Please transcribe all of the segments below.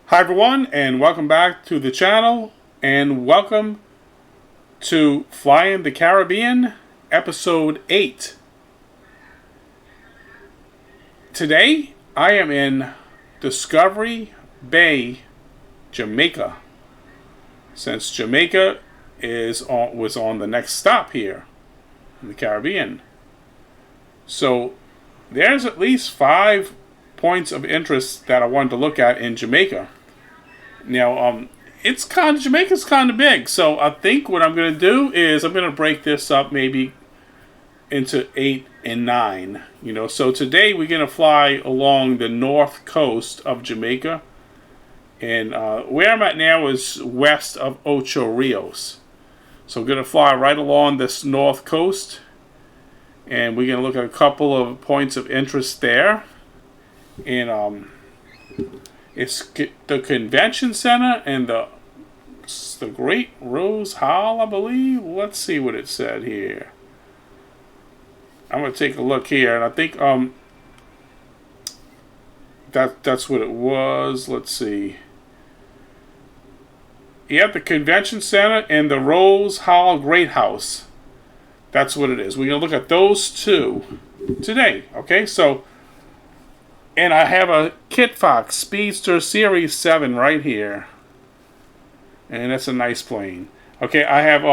Hi everyone, and welcome back to the channel, and welcome to Flying the Caribbean, episode 8. Today, I am in Discovery Bay, Jamaica, since Jamaica was on the next stop here in the Caribbean. So, there's at least 5 points of interest that I wanted to look at in Jamaica. Now, Jamaica's kind of big, so I think what I'm going to do is I'm going to break this up maybe into 8 and 9. So today we're going to fly along the north coast of Jamaica, and where I'm at now is west of Ocho Rios. So we're going to fly right along this north coast, and we're going to look at a couple of points of interest there, and it's the convention center and the Great Rose Hall, I believe. Let's see what it said here. I'm gonna take a look here, and I think that's what it was. Let's see. Yeah, the convention center and the Rose Hall Great House. That's what it is. We're gonna look at those two today. Okay, so. And I have a Kitfox Speedster Series 7 right here. And that's a nice plane. Okay, I have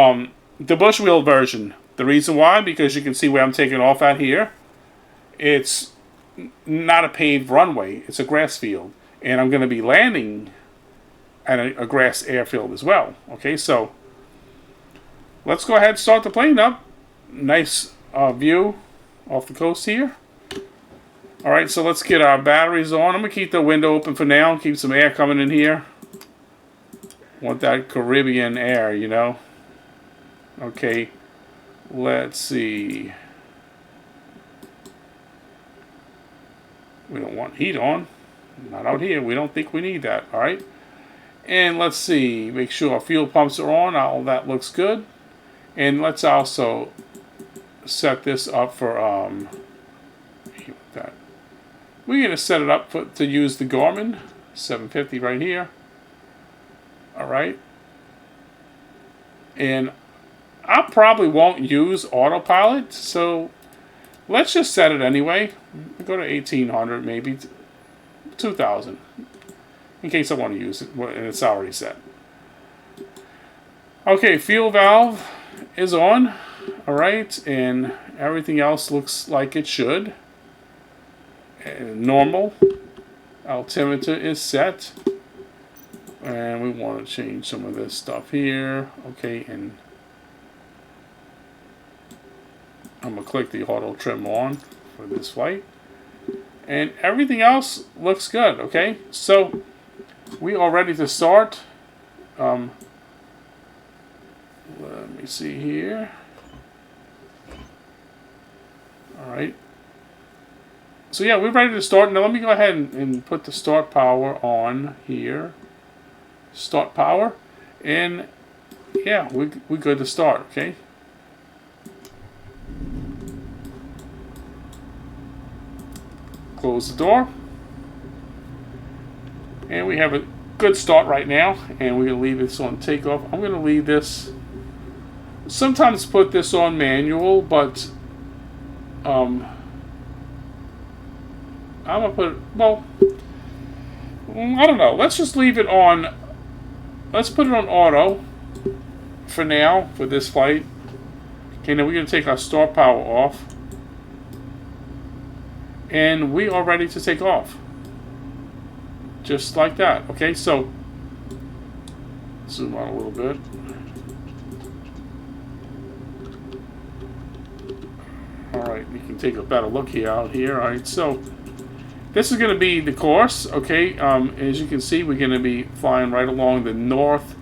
the bush wheel version. The reason why, because you can see where I'm taking off at here. It's not a paved runway. It's a grass field. And I'm going to be landing at a grass airfield as well. Okay, so let's go ahead and start the plane up. Nice view off the coast here. Alright, so let's get our batteries on. I'm going to keep the window open for now. Keep some air coming in here. Want that Caribbean air, Okay, let's see. We don't want heat on. Not out here. We don't think we need that. Alright. And let's see. Make sure our fuel pumps are on. All that looks good. And let's also set this up for... that. We're going to set it up to use the Garmin 750 right here. Alright. And I probably won't use autopilot, so let's just set it anyway. Go to 1800, maybe 2000, in case I want to use it, and it's already set. Okay, fuel valve is on. Alright, and everything else looks like it should. Normal. Altimeter is set. And we want to change some of this stuff here. Okay, and I'm going to click the auto trim on for this flight. And everything else looks good, okay? So, we are ready to start. Let me see here. Alright. So yeah, we're ready to start. Now let me go ahead and put the start power on here. Start power. And yeah, we're good to start, okay? Close the door. And we have a good start right now. And we're going to leave this on takeoff. I'm going to leave this... Sometimes put this on manual, but... I'm going to put it, well, I don't know. Let's just leave it on, let's put it on auto for now, for this flight. Okay, now we're going to take our start power off. And we are ready to take off. Just like that. Okay, so, zoom out a little bit. Alright, you can take a better look here out here. Alright, so... This is going to be the course, okay? As you can see, we're going to be flying right along the north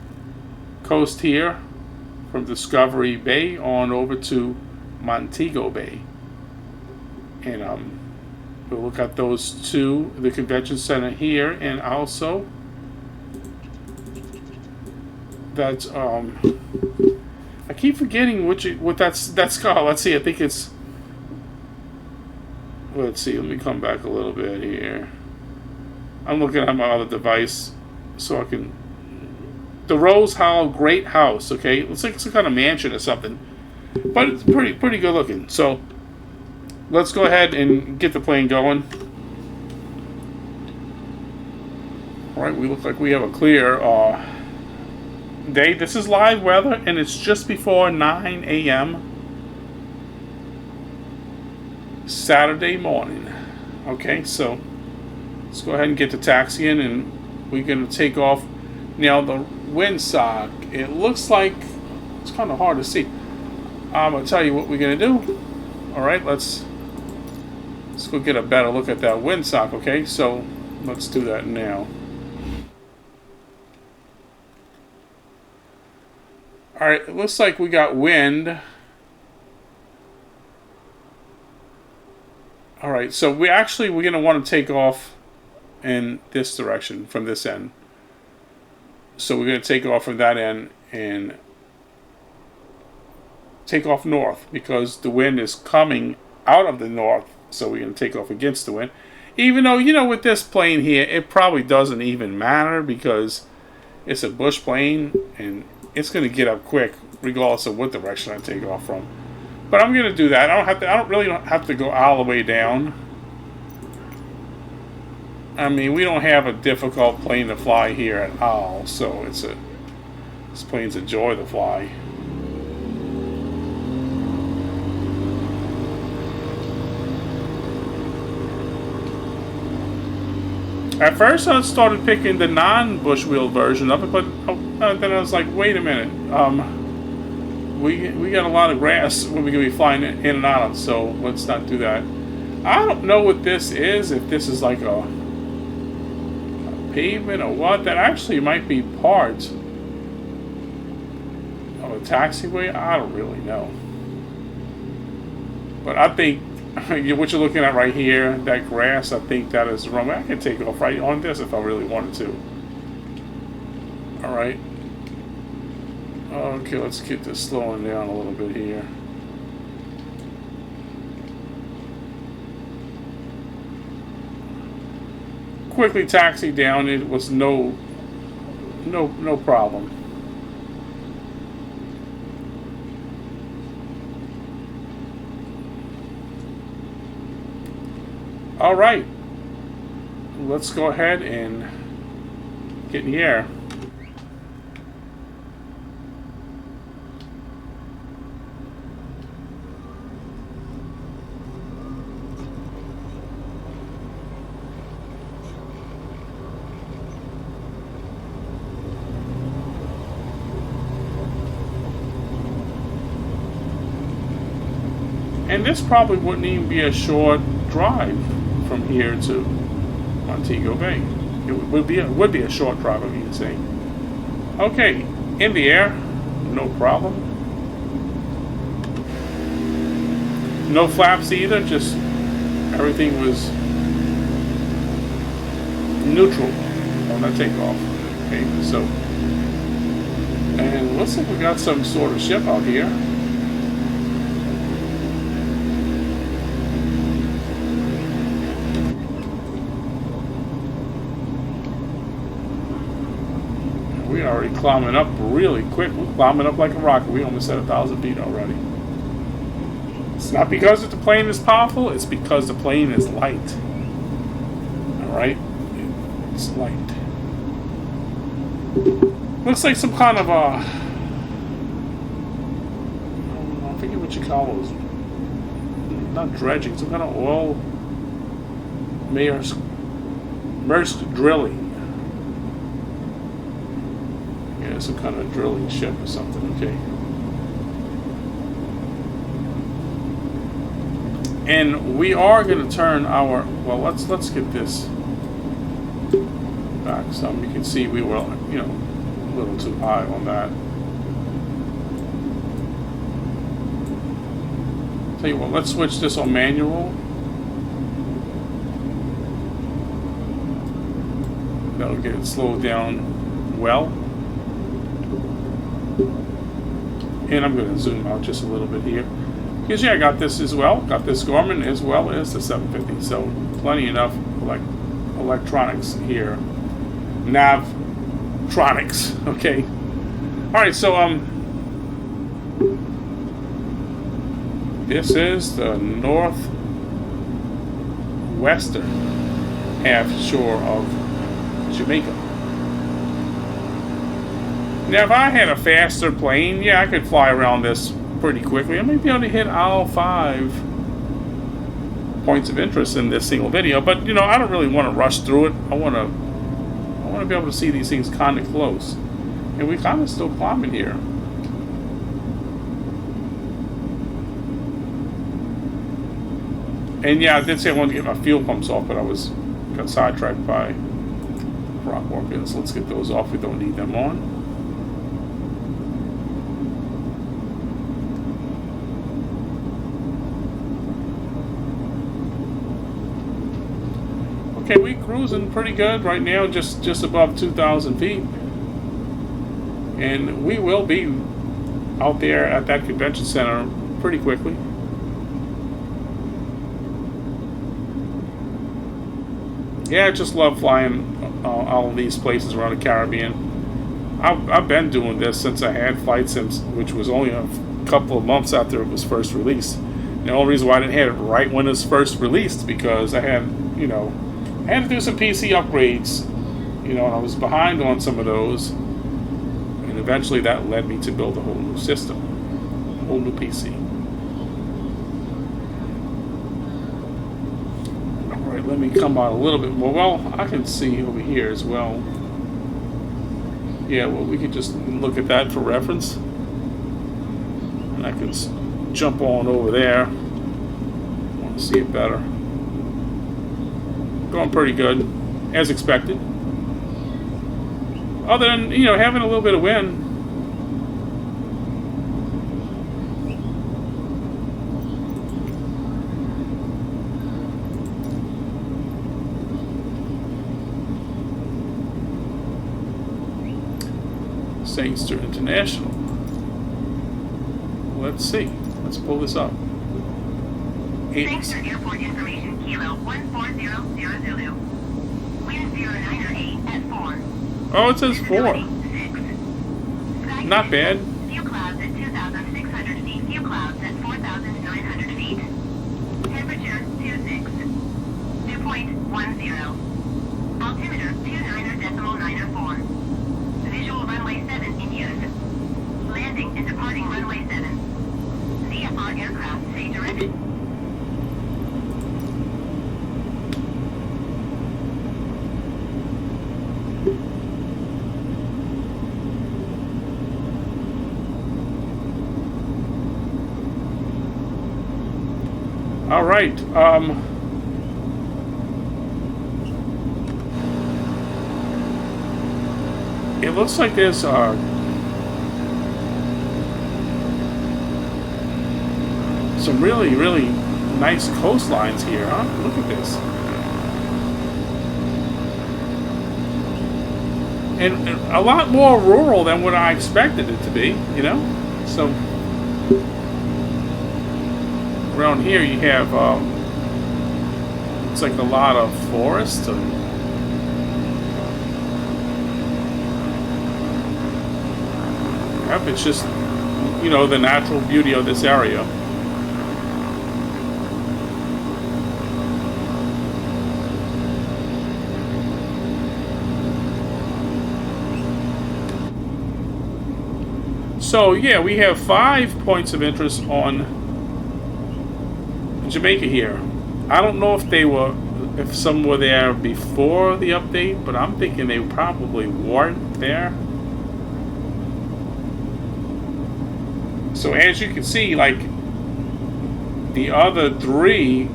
coast here from Discovery Bay on over to Montego Bay. And we'll look at those two, the convention center here, and also that's I keep forgetting what that's called. Let's see, I think it's... Let's see, let me come back a little bit here. I'm looking at my other device. so I can. The Rose Hall Great House. Okay, looks like some kind of mansion or something, but it's pretty good looking. So let's go ahead and get the plane going. All right, we look like we have a clear day. This is live weather, and it's just before 9 a.m. Saturday morning. Okay, so let's go ahead and get the taxi in, and we're going to take off. Now, the windsock, it looks like it's kind of hard to see. I'm going to tell you what we're going to do. All right, let's go get a better look at that windsock. Okay, so let's do that now. All right, it looks like we got wind. All right, so we're going to want to take off in this direction from this end. So we're going to take off from that end and take off north because the wind is coming out of the north. So we're going to take off against the wind. Even though, you know, with this plane here, it probably doesn't even matter because it's a bush plane and it's going to get up quick regardless of what direction I take off from. But I'm going to do that. I don't really have to go all the way down. I mean, we don't have a difficult plane to fly here at all, so this plane's a joy to fly. At first, I started picking the non-bush wheel version of it, but then I was like, wait a minute. We got a lot of grass when we're going to be flying in and out of, so let's not do that. I don't know what this is, if this is like a pavement or what. That actually might be part of a taxiway. I don't really know. But I think what you're looking at right here, that grass, I think that is the runway. I can take off right on this if I really wanted to. Alright. Okay, let's get this slowing down a little bit here. Quickly taxi down. It was no problem. All right, let's go ahead and get in the air. And this probably wouldn't even be a short drive from here to Montego Bay. It would be a short drive, I mean, say. Okay, in the air, no problem. No flaps either, just everything was neutral on that takeoff. Okay, so, and looks like we got some sort of ship out here. We're already climbing up really quick. We're climbing up like a rocket. We almost at 1,000 feet already. It's not because the plane is powerful. It's because the plane is light. All right, it's light. Looks like some kind of I forget what you call those. Not dredging. Some kind of oil. Maersk drilling. Some kind of drilling ship or something. Okay. And we are going to turn our, well, let's get this back some. You can see we were, you know, a little too high on that. Tell you what, let's switch this on manual. That'll get it slowed down well. And I'm going to zoom out just a little bit here. Because, yeah, I got this as well. Got this Garmin as well as the 750. So, plenty enough electronics here. Nav electronics. Okay. All right. So this is the northwestern half shore of Jamaica. Now, if I had a faster plane, yeah, I could fly around this pretty quickly. I might be able to hit all 5 points of interest in this single video, but you know, I don't really want to rush through it. I want to be able to see these things kind of close, and we kind of still climbing here. And yeah, I did say I wanted to get my fuel pumps off, but I got sidetracked by rock orchids. Let's get those off. We don't need them on. Okay, we cruising pretty good right now, just above 2,000 feet. And we will be out there at that convention center pretty quickly. Yeah, I just love flying all of these places around the Caribbean. I've been doing this since I had Flight Sims, which was only a couple of months after it was first released. And the only reason why I didn't have it right when it was first released, because I had to do some PC upgrades, and I was behind on some of those, and eventually that led me to build a whole new system, a whole new PC. Alright, let me come out a little bit more. Well, I can see over here as well. Yeah, well, we could just look at that for reference, and I can jump on over there. I want to see it better. Going pretty good, as expected. Other than, having a little bit of wind. Speedster International. Let's see. Let's pull this up. Speedster Airport information, Kilo 14000 Zulu. Wind 098 at 4. Oh, it says 4. 6. Not bad. Few clouds at 2,600 feet. Few clouds at 4,900 feet. Temperature 26. Dew point 10. Altimeter 29.904. Visual runway 7 in use. Landing and departing runway 7. VFR aircraft say direction. All right. It looks like there's some really, really nice coastlines here, huh? Look at this. And a lot more rural than what I expected it to be, So around here you have it's like a lot of forest and it's just the natural beauty of this area. So yeah, we have 5 points of interest on Jamaica here. I don't know if some were there before the update, but I'm thinking they probably weren't there. So as you can see, like the other 3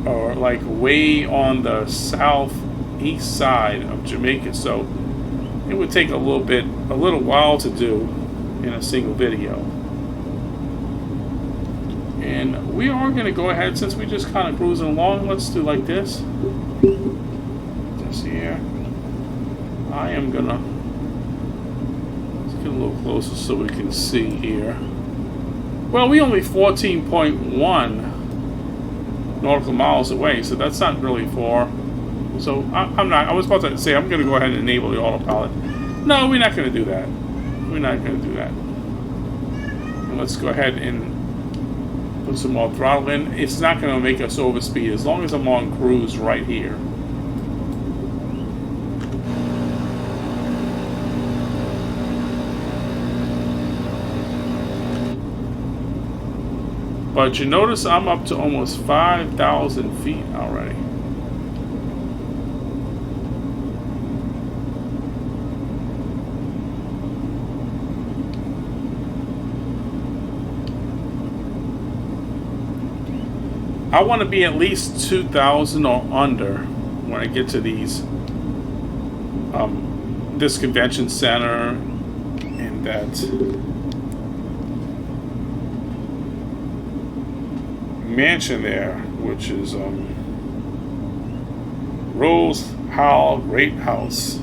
are like way on the southeast side of Jamaica, so it would take a little while to do in a single video. And we are going to go ahead, since we just kind of cruising along, let's do like this. This here. I am going to get a little closer so we can see here. Well, we only 14.1 nautical miles away, so that's not really far. So I was about to say I'm going to go ahead and enable the autopilot. No, we're not going to do that. We're not going to do that. Let's go ahead and put some more throttle in. It's not going to make us overspeed as long as I'm on cruise right here. But you notice I'm up to almost 5,000 feet already. I want to be at least 2,000 or under when I get to these, this convention center and that mansion there, which is Rose Hall Great House.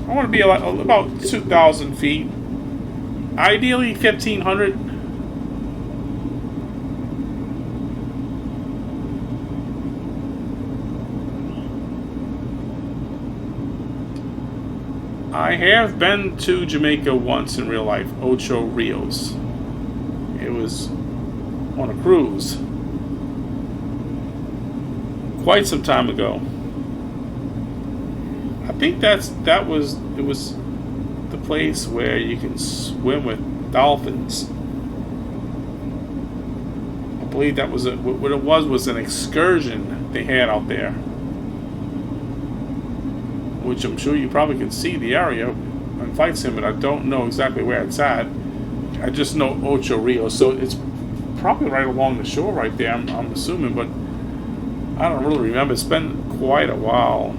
I want to be about 2,000 feet, ideally 1,500. I have been to Jamaica once in real life, Ocho Rios. It was on a cruise quite some time ago. I think it was the place where you can swim with dolphins. I believe that was what it was an excursion they had out there, which I'm sure you probably can see the area on Flight Sim, but I don't know exactly where it's at. I just know Ocho Rios, so it's probably right along the shore right there, I'm assuming, but I don't really remember. It's been quite a while.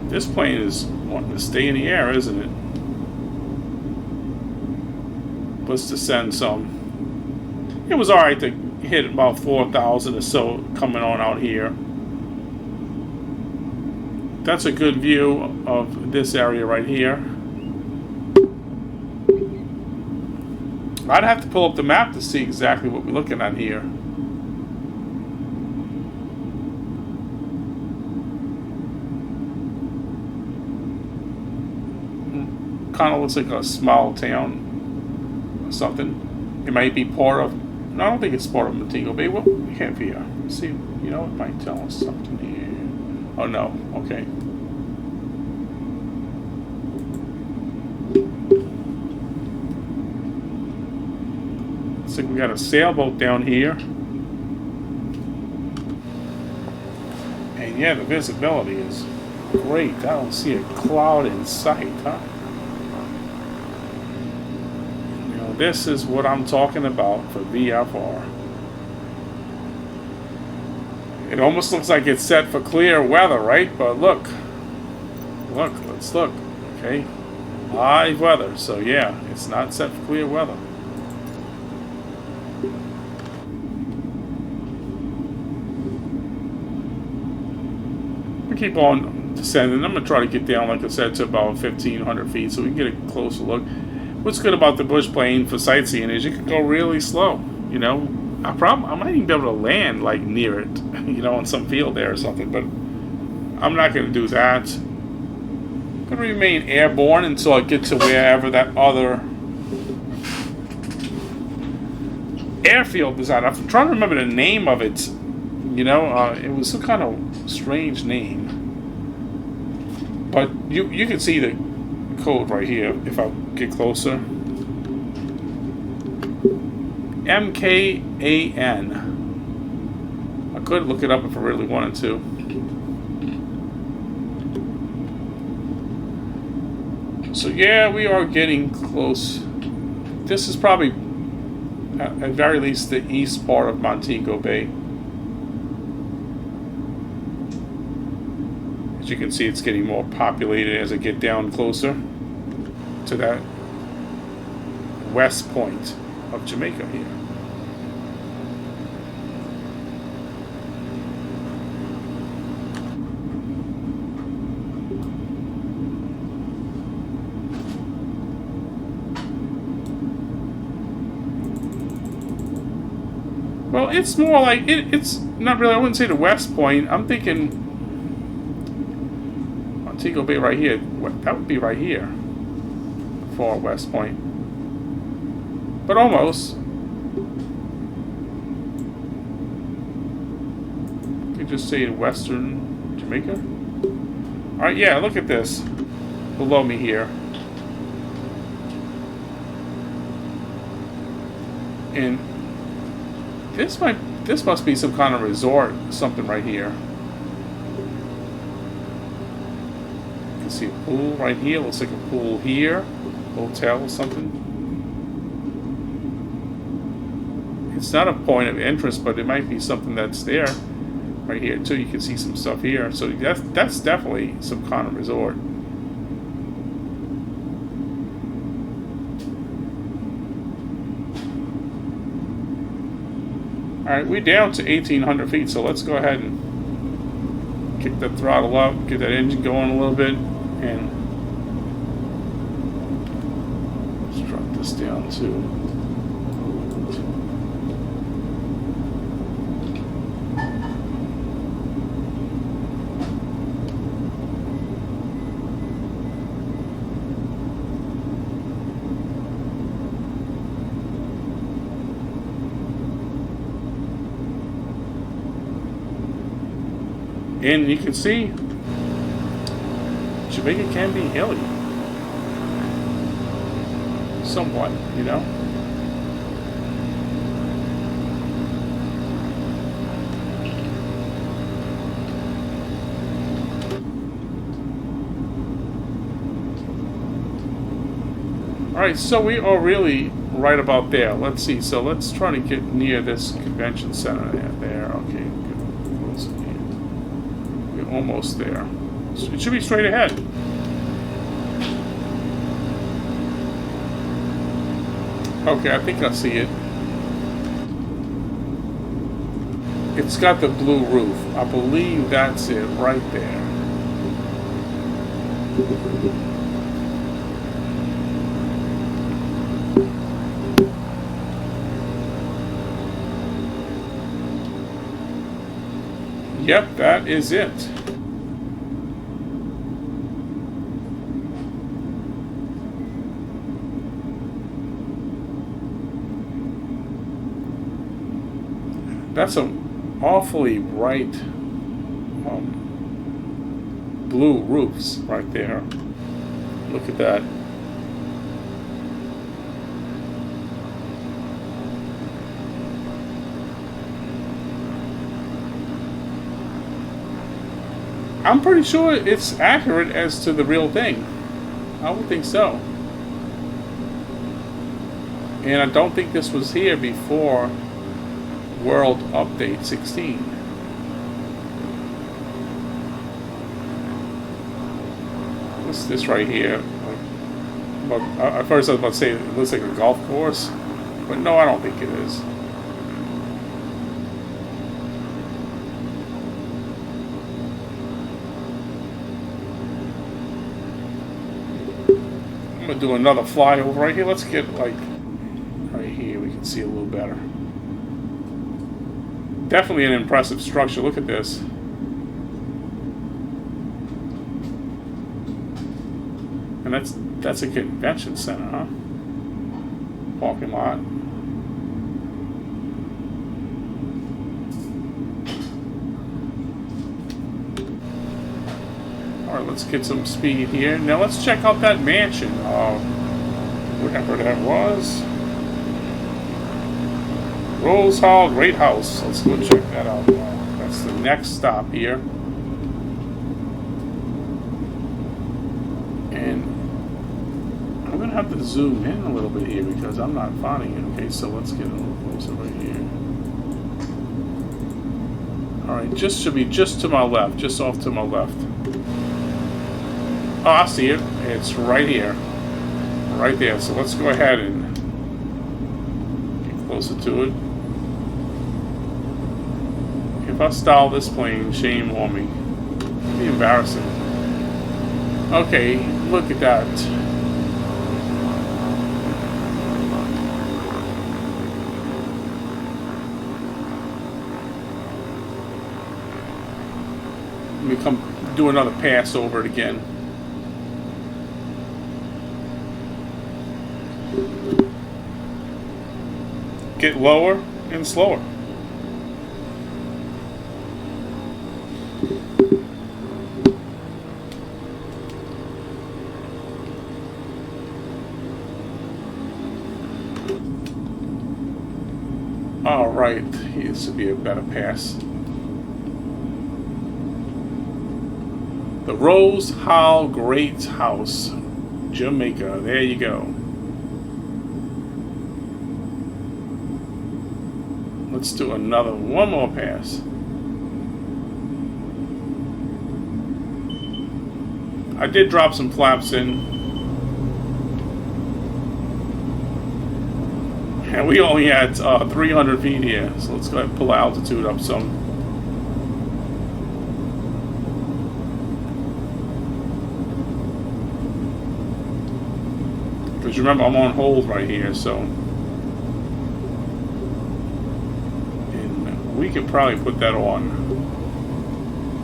This plane is wanting to stay in the air, isn't it? Let's descend some. It was alright to hit about 4,000 or so coming on out here. That's a good view of this area right here. I'd have to pull up the map to see exactly what we're looking at here. Kind of looks like a small town or something. It might be part of... No, I don't think it's part of Montego Bay. What we have here? Let's see, you know, it might tell us something here. Oh no, okay. Looks like we got a sailboat down here. And yeah, the visibility is great. I don't see a cloud in sight, huh? You know, this is what I'm talking about for VFR. It almost looks like it's set for clear weather, right? But look, let's look, okay? Live weather, so yeah, it's not set for clear weather. I keep on descending. I'm going to try to get down, like I said, to about 1,500 feet so we can get a closer look. What's good about the bush plane for sightseeing is you can go really slow, you know? I might even be able to land like near it, you know, on some field there or something, but I'm not going to do that. I'm going to remain airborne until I get to wherever that other airfield is at. I'm trying to remember the name of it, you know, it was some kind of strange name. But you can see the code right here if I get closer. MKAN. I could look it up if I really wanted to. So yeah, we are getting close. This is probably, at very least, the east part of Montego Bay. As you can see, it's getting more populated as I get down closer to that west point of Jamaica here. Well, it's more like it's not really. I wouldn't say the west point. I'm thinking Montego Bay right here. That would be right here, far west point. But almost. You could just say western Jamaica. All right, yeah. Look at this below me here. And this must be some kind of resort, something right here. You can see a pool right here. Looks like a pool here, hotel or something. It's not a point of interest, but it might be something that's there right here too. You can see some stuff here, so that's definitely some kind of resort. Alright, we're down to 1,800 feet, so let's go ahead and kick the throttle up, get that engine going a little bit, and let's drop this down to and you can see Jamaica can be hilly. Somewhat, you know. Alright, so we are really right about there. Let's see. So let's try to get near this convention center there. Okay, good. Almost there. It should be straight ahead. Okay, I think I see it. It's got the blue roof. I believe that's it right there. Yep, that is it. That's some awfully bright blue roofs right there. Look at that. I'm pretty sure it's accurate as to the real thing. I would think so. And I don't think this was here before World Update 16. What's this right here? Well, at first I was about to say it looks like a golf course, but no, I don't think it is. I'm gonna do another flyover right here. Let's get like right here. We can see a little better. Definitely an impressive structure. Look at this. And that's a convention center, huh? Parking lot. Alright, let's get some speed here. Now let's check out that mansion. Whatever that was. Rose Hall Great House. Let's go check that out. That's the next stop here. And I'm going to have to zoom in a little bit here because I'm not finding it. Okay, so let's get a little closer right here. Alright, should be just to my left. Just off to my left. Oh, I see it. It's right here. Right there. So let's go ahead and get closer to it. If I stall this plane, shame on me. It'd be embarrassing. Okay, look at that. me come do another pass over it again. Get lower and slower. Alright, this would be a better pass. The Rose Hall Great House, Jamaica. There you go. Let's do one more pass. I did drop some flaps in. And we only had 300 feet here, so let's go ahead and pull the altitude up some. Because remember, I'm on hold right here, so. And we could probably put that on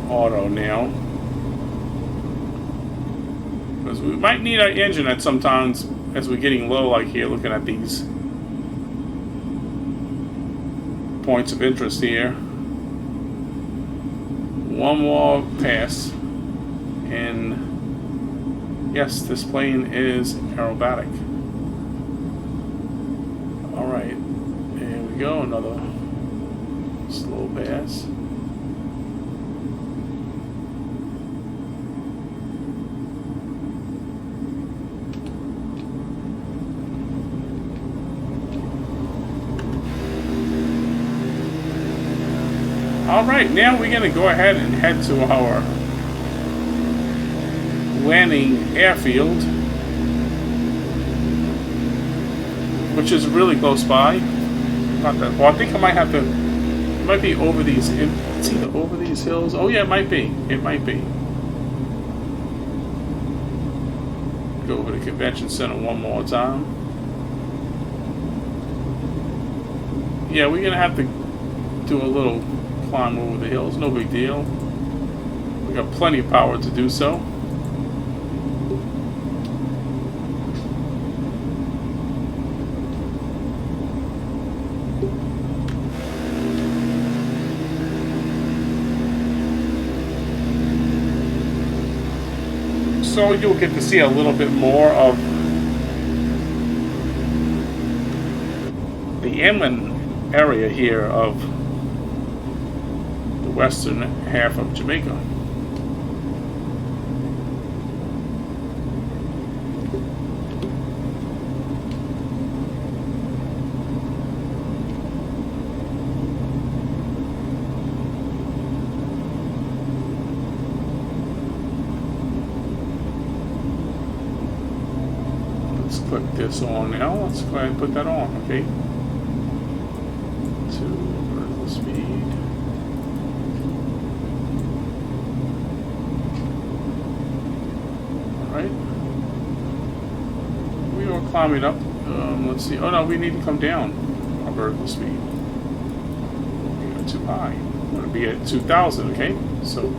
auto now. Because we might need our engine at sometimes as we're getting low, like here, looking at these points of interest here. One more pass, and yes, this plane is aerobatic. Alright, there we go, another slow pass. Alright, now we're going to go ahead and head to our landing airfield, which is really close by. Not that far. I think I might have to, it might be over these, it's either over these hills. Oh yeah, it might be. It might be. Go over to the convention center one more time. Yeah, we're going to have to do a little climb over the hills, no big deal. We got plenty of power to do so. So you'll get to see a little bit more of the inland area here of western half of Jamaica. Let's click this on now. Let's go ahead and put that on, okay? To vertical speed. We are climbing up. Let's see. Oh no, we need to come down our vertical speed. We are too high. We want to be at 2,000. Okay, so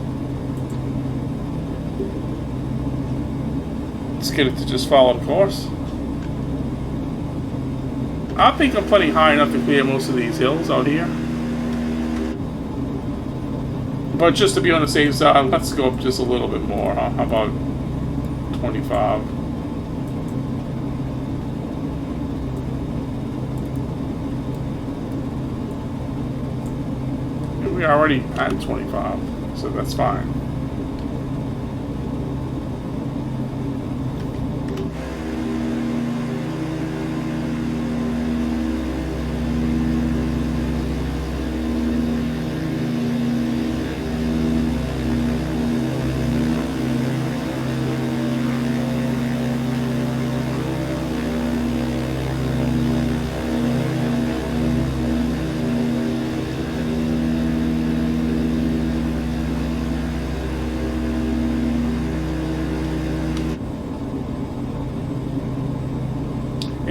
let's get it to just follow the course. I think I'm plenty high enough to clear most of these hills out here. But just to be on the safe side, let's go up just a little bit more. Huh? How about 25? And we already at 25, so that's fine.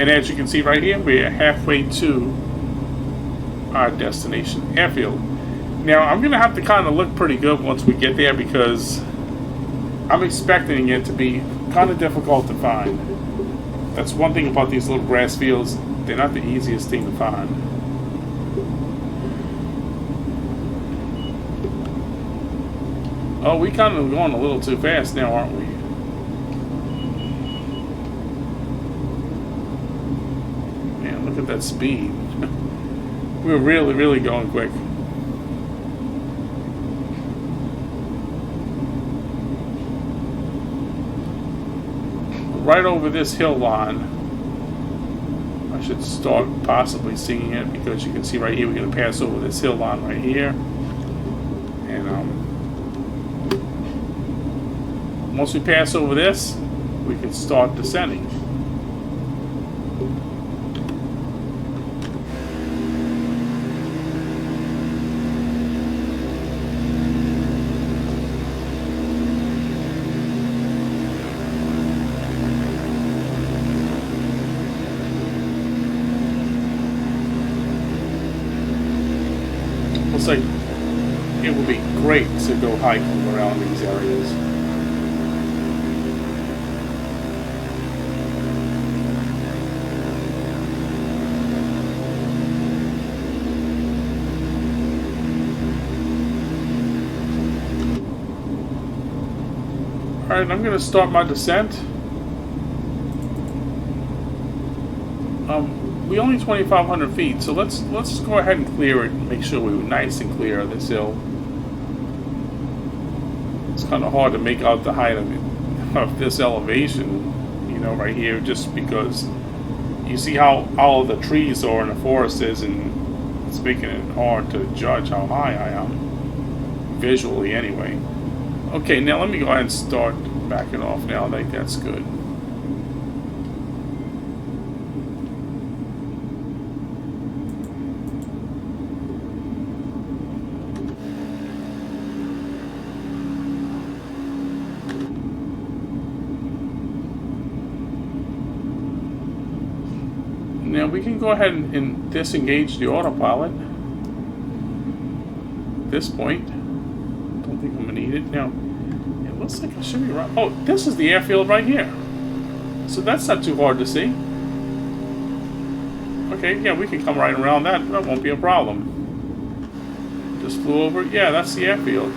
And as you can see right here, we're halfway to our destination airfield. Now, I'm going to have to kind of look pretty good once we get there because I'm expecting it to be kind of difficult to find. That's one thing about these little grass fields. They're not the easiest thing to find. Oh, we kind of going a little too fast now, aren't we? Man, look at that speed. We're really, really going quick. Right over this hill line. I should start possibly seeing it because you can see right here we're going to pass over this hill line right here. And once we pass over this, we can start descending. Looks like it would be great to go hiking around these areas. Alright, I'm going to start my descent. We only 2,500 feet, so let's go ahead and clear it and make sure we're nice and clear of this hill. It's kind of hard to make out the height of this elevation, you know, right here, just because you see how all the trees are in the forest is, and it's making it hard to judge how high I am, visually anyway. Okay, now let me go ahead and start backing off now. I think that's good. Now we can go ahead and disengage the autopilot at this point. Don't think I'm gonna need it. Now, it looks like I should be right. Oh, this is the airfield right here. So that's not too hard to see. Okay, yeah, we can come right around that. That won't be a problem. Just flew over. Yeah, that's the airfield.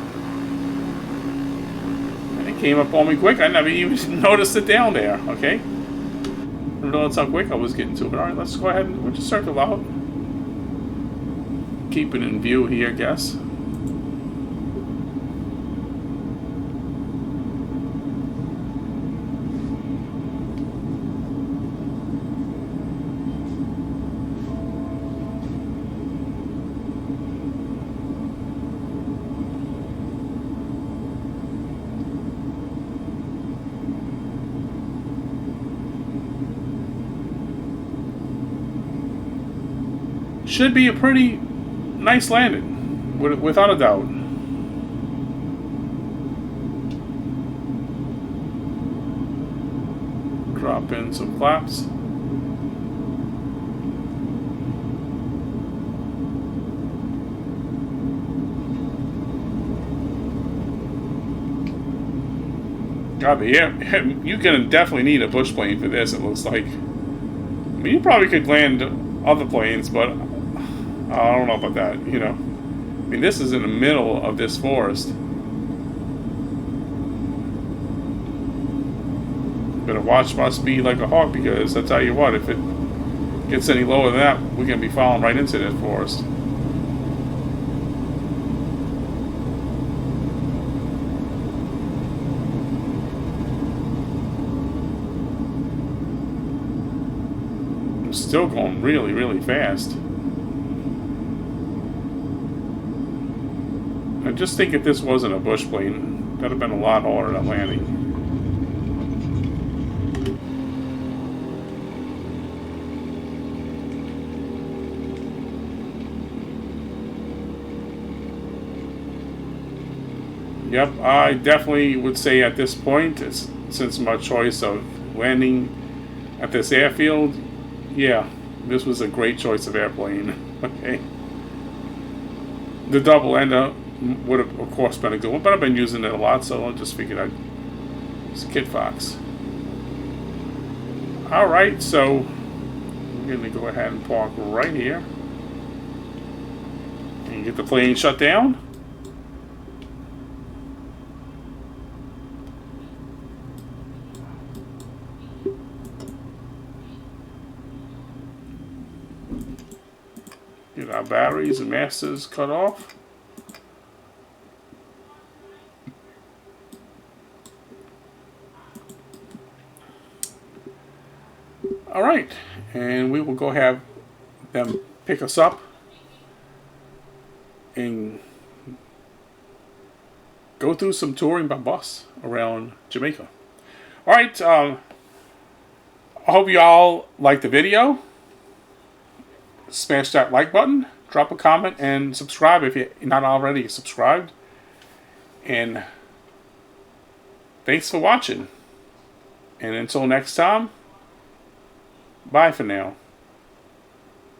And it came up on me quick. I never even noticed it down there. Okay. I don't know how quick I was getting to it. Alright, let's go ahead and we'll just circle out. Keep it in view here, I guess. Should be a pretty nice landing, without a doubt. Drop in some flaps. Yeah, you're gonna definitely need a bush plane for this. It looks like. I mean, you probably could land other planes, but I don't know about that, you know. I mean, this is in the middle of this forest. Better watch my speed like a hawk, because I tell you what, if it gets any lower than that, we're going to be falling right into this forest. I'm still going really, really fast. I just think if this wasn't a bush plane, that'd have been a lot harder than landing. Yep, I definitely would say at this point, since my choice of landing at this airfield, yeah, this was a great choice of airplane. Okay. the double ender would have, of course, been a good one, but I've been using it a lot, so I just figured I'd use Kitfox. Alright, so we're going to go ahead and park right here and get the plane shut down. Get our batteries and masters cut off. Alright, and we will go have them pick us up and go through some touring by bus around Jamaica. Alright, I hope you all liked the video. Smash that like button, drop a comment, and subscribe if you're not already subscribed. And thanks for watching. And until next time, bye for now.